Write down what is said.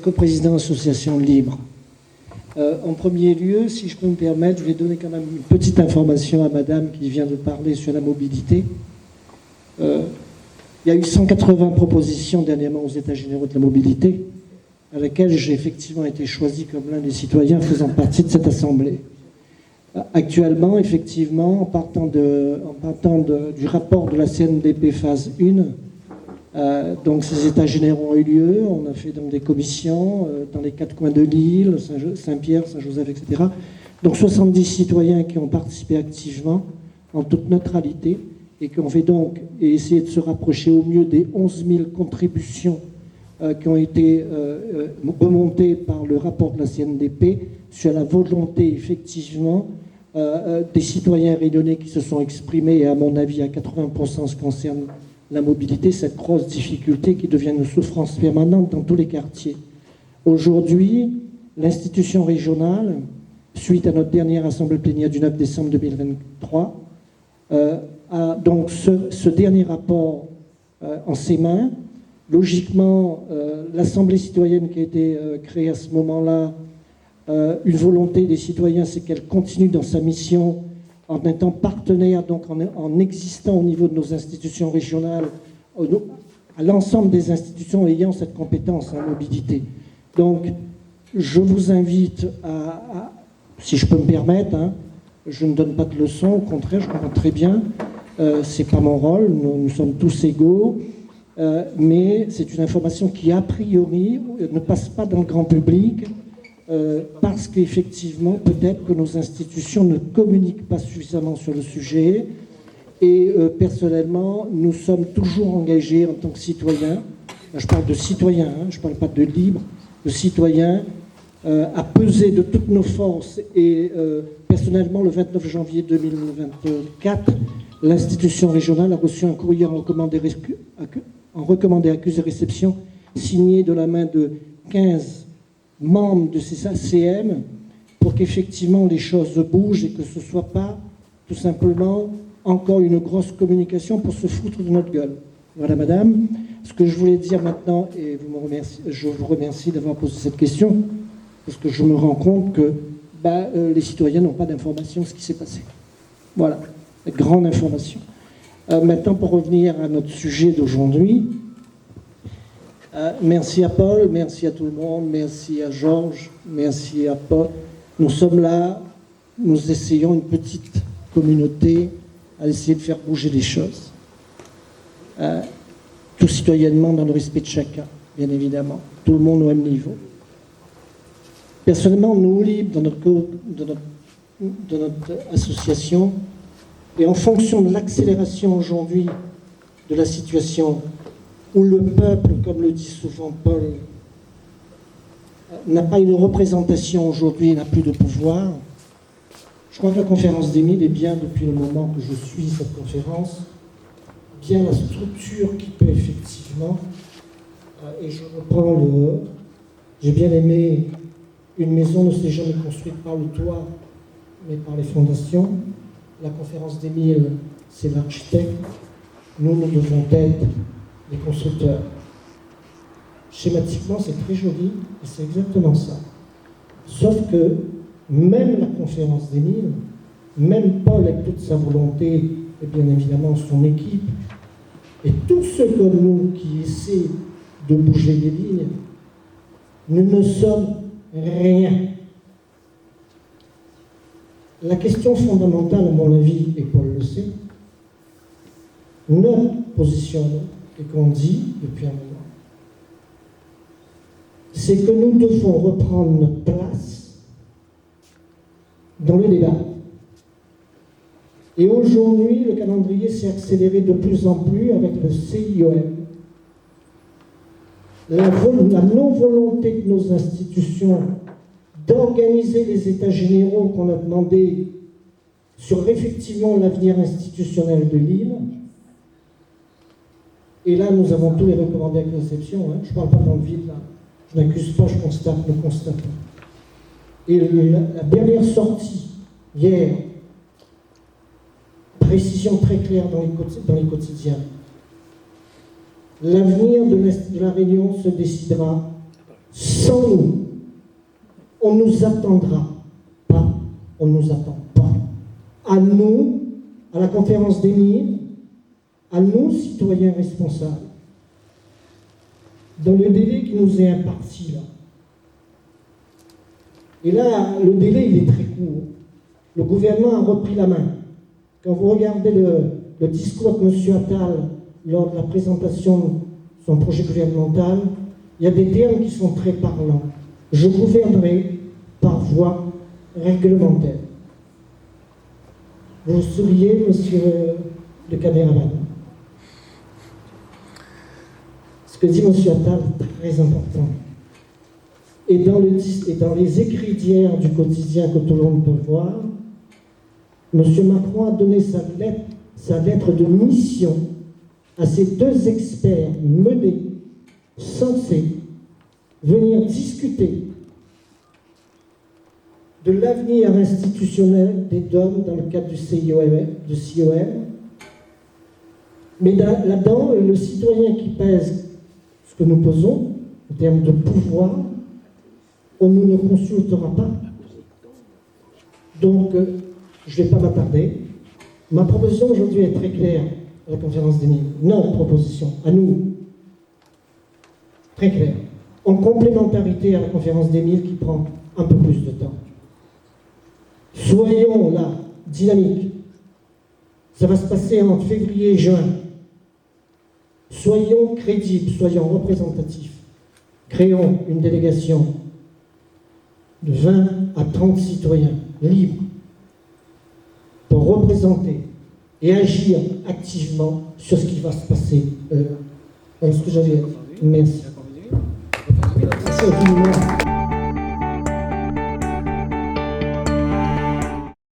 coprésident Association Libre. En premier lieu, si je peux me permettre, je vais donner quand même une petite information à madame qui vient de parler sur la mobilité. Il y a eu 180 propositions dernièrement aux États généraux de la mobilité, à laquelle j'ai effectivement été choisi comme l'un des citoyens faisant partie de cette assemblée. Actuellement, effectivement, en partant du rapport de la CNDP phase 1, donc ces états généraux ont eu lieu, on a fait donc des commissions dans les 4 coins de l'île, Saint-Pierre, Saint-Joseph, etc. Donc 70 citoyens qui ont participé activement, en toute neutralité, et qui ont fait donc et essayé de se rapprocher au mieux des 11 000 contributions qui ont été remontées par le rapport de la CNDP sur la volonté, effectivement, des citoyens réunionnais qui se sont exprimés, et à mon avis, à 80% en ce qui concerne la mobilité, cette grosse difficulté qui devient une souffrance permanente dans tous les quartiers. Aujourd'hui, l'institution régionale, suite à notre dernière assemblée plénière du 9 décembre 2023, a donc ce dernier rapport en ses mains. Logiquement, l'Assemblée citoyenne qui a été créée à ce moment-là, une volonté des citoyens, c'est qu'elle continue dans sa mission en étant partenaire, donc en existant au niveau de nos institutions régionales, à l'ensemble des institutions ayant cette compétence en mobilité. Donc, je vous invite si je peux me permettre, je ne donne pas de leçons, au contraire, je comprends très bien, c'est pas mon rôle, nous sommes tous égaux, mais c'est une information qui, a priori, ne passe pas dans le grand public, parce qu'effectivement, peut-être que nos institutions ne communiquent pas suffisamment sur le sujet. Et personnellement, nous sommes toujours engagés en tant que citoyens, là, je parle de citoyens, je ne parle pas de libres, de citoyens, à peser de toutes nos forces. Et personnellement, le 29 janvier 2024, l'institution régionale a reçu un courrier en recommandé accusé réception, signé de la main de 15 membres de ces ACM, pour qu'effectivement les choses bougent et que ce ne soit pas tout simplement encore une grosse communication pour se foutre de notre gueule. Voilà, madame. Ce que je voulais dire maintenant, et je vous remercie d'avoir posé cette question, parce que je me rends compte que les citoyens n'ont pas d'information de ce qui s'est passé. Voilà, grande information. Maintenant, pour revenir à notre sujet d'aujourd'hui, merci à Paul, merci à tout le monde, merci à Georges, merci à Paul. Nous sommes là, nous essayons une petite communauté à essayer de faire bouger les choses. Tout citoyennement dans le respect de chacun, bien évidemment. Tout le monde au même niveau. Personnellement, nous, libres, dans notre association, et en fonction de l'accélération aujourd'hui de la situation où le peuple, comme le dit souvent Paul, n'a pas une représentation aujourd'hui, n'a plus de pouvoir. Je crois que la conférence des 1000 est bien, depuis le moment que je suis cette conférence, bien la structure qui peut effectivement, et je reprends j'ai bien aimé, une maison ne s'est jamais construite par le toit, mais par les fondations. La conférence des 1000, c'est l'architecte. Nous devons être les constructeurs. Schématiquement, c'est très joli, et c'est exactement ça. Sauf que même la conférence des 1000, même Paul avec toute sa volonté, et bien évidemment son équipe, et tous ceux comme nous qui essaient de bouger les lignes, nous ne sommes rien. La question fondamentale, à mon avis, et Paul le sait, notre position, et qu'on dit depuis un moment, c'est que nous devons reprendre notre place dans le débat. Et aujourd'hui, le calendrier s'est accéléré de plus en plus avec le CIOM. La non-volonté de nos institutions d'organiser les états généraux qu'on a demandé sur effectivement l'avenir institutionnel de l'île. Et là, nous avons tous les recommandés avec réception. Je ne parle pas dans le vide, là. Je n'accuse pas, je constate, nous constatons. Et la dernière sortie, hier, précision très claire dans les quotidiens. L'avenir de la Réunion se décidera Sans nous, on ne nous attendra pas, on ne nous attend pas. À nous, à la conférence d'Émile, à nous, citoyens responsables, dans le délai qui nous est imparti là. Et là, le délai, il est très court. Le gouvernement a repris la main. Quand vous regardez le discours de M. Attal lors de la présentation de son projet gouvernemental, il y a des termes qui sont très parlants. Je gouvernerai par voie réglementaire. Vous vous souvenez, monsieur le caméraman? Ce que dit M. Attal est très important. Et dans les écrits d'hier du quotidien que tout le monde peut voir, M. Macron a donné sa lettre de mission à ces deux experts menés, censés venir discuter de l'avenir institutionnel des DOM dans le cadre du CIOM. Mais là-dedans, le citoyen qui pèse ce que nous posons, en termes de pouvoir, on ne nous consultera pas. Donc, je ne vais pas m'attarder. Ma proposition aujourd'hui est très claire à la conférence des ministres. Notre proposition, à nous, très claire. En complémentarité à la conférence des ministres qui prend un peu plus de temps. Soyons là, dynamiques. Ça va se passer entre février et juin. Soyons crédibles, soyons représentatifs. Créons une délégation de 20 à 30 citoyens libres pour représenter et agir activement sur ce qui va se passer. Ce que j'avais. Merci. Merci infiniment.